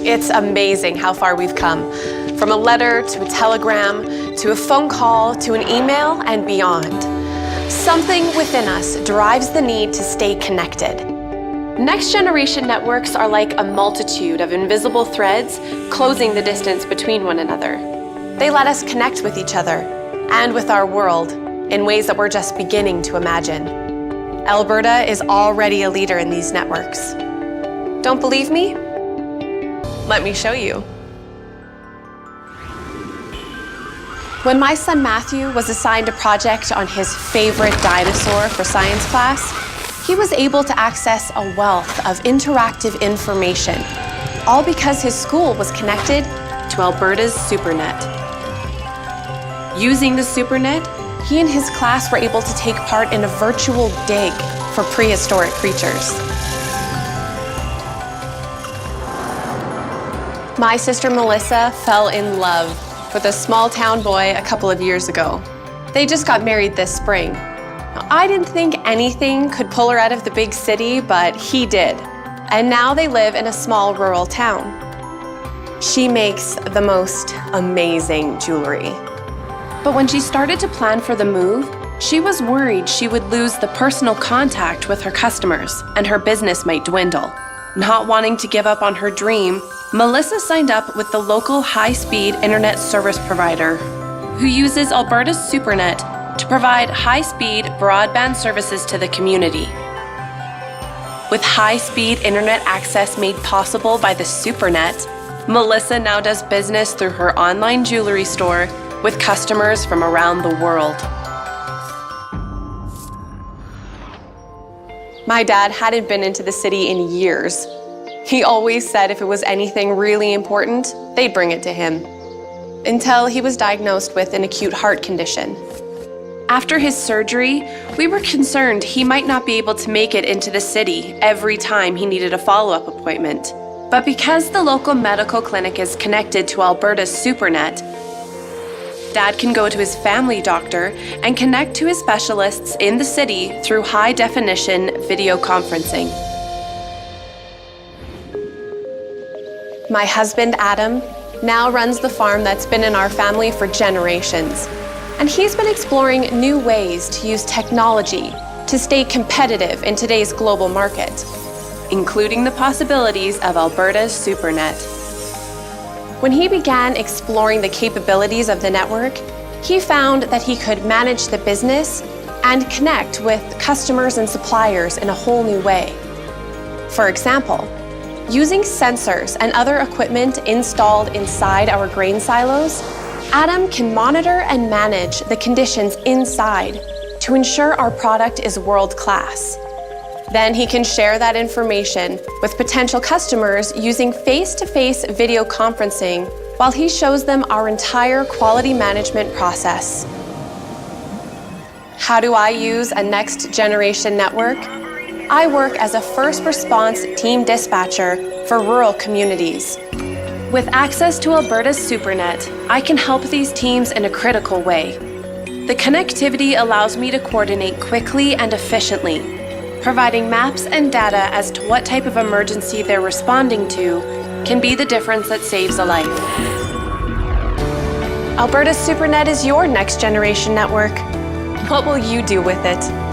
It's amazing how far we've come, from a letter to a telegram, to a phone call, to an email, and beyond. Something within us drives the need to stay connected. Next-generation networks are like a multitude of invisible threads closing the distance between one another. They let us connect with each other and with our world in ways that we're just beginning to imagine. Alberta is already a leader in these networks. Don't believe me? Let me show you. When my son Matthew was assigned a project on his favorite dinosaur for science class, he was able to access a wealth of interactive information, all because his school was connected to Alberta's SuperNet. Using the SuperNet, he and his class were able to take part in a virtual dig for prehistoric creatures. My sister Melissa fell in love with a small-town boy a couple of years ago. They just got married this spring. Now, I didn't think anything could pull her out of the big city, but he did. And now they live in a small rural town. She makes the most amazing jewelry. But when she started to plan for the move, she was worried she would lose the personal contact with her customers and her business might dwindle. Not wanting to give up on her dream, Melissa signed up with the local high-speed internet service provider who uses Alberta's SuperNet to provide high-speed broadband services to the community. With high-speed internet access made possible by the SuperNet, Melissa now does business through her online jewelry store with customers from around the world. My dad hadn't been into the city in years. He always said if it was anything really important, they'd bring it to him. Until he was diagnosed with an acute heart condition. After his surgery, we were concerned he might not be able to make it into the city every time he needed a follow-up appointment. But because the local medical clinic is connected to Alberta's SuperNet, Dad can go to his family doctor and connect to his specialists in the city through high-definition video conferencing. My husband, Adam, now runs the farm that's been in our family for generations. And he's been exploring new ways to use technology to stay competitive in today's global market, including the possibilities of Alberta's SuperNet. When he began exploring the capabilities of the network, he found that he could manage the business and connect with customers and suppliers in a whole new way. For example, using sensors and other equipment installed inside our grain silos, Adam can monitor and manage the conditions inside to ensure our product is world-class. Then he can share that information with potential customers using face-to-face video conferencing while he shows them our entire quality management process. How do I use a next-generation network? I work as a first response team dispatcher for rural communities. With access to Alberta's SuperNet, I can help these teams in a critical way. The connectivity allows me to coordinate quickly and efficiently, providing maps and data as to what type of emergency they're responding to can be the difference that saves a life. Alberta's SuperNet is your next generation network. What will you do with it?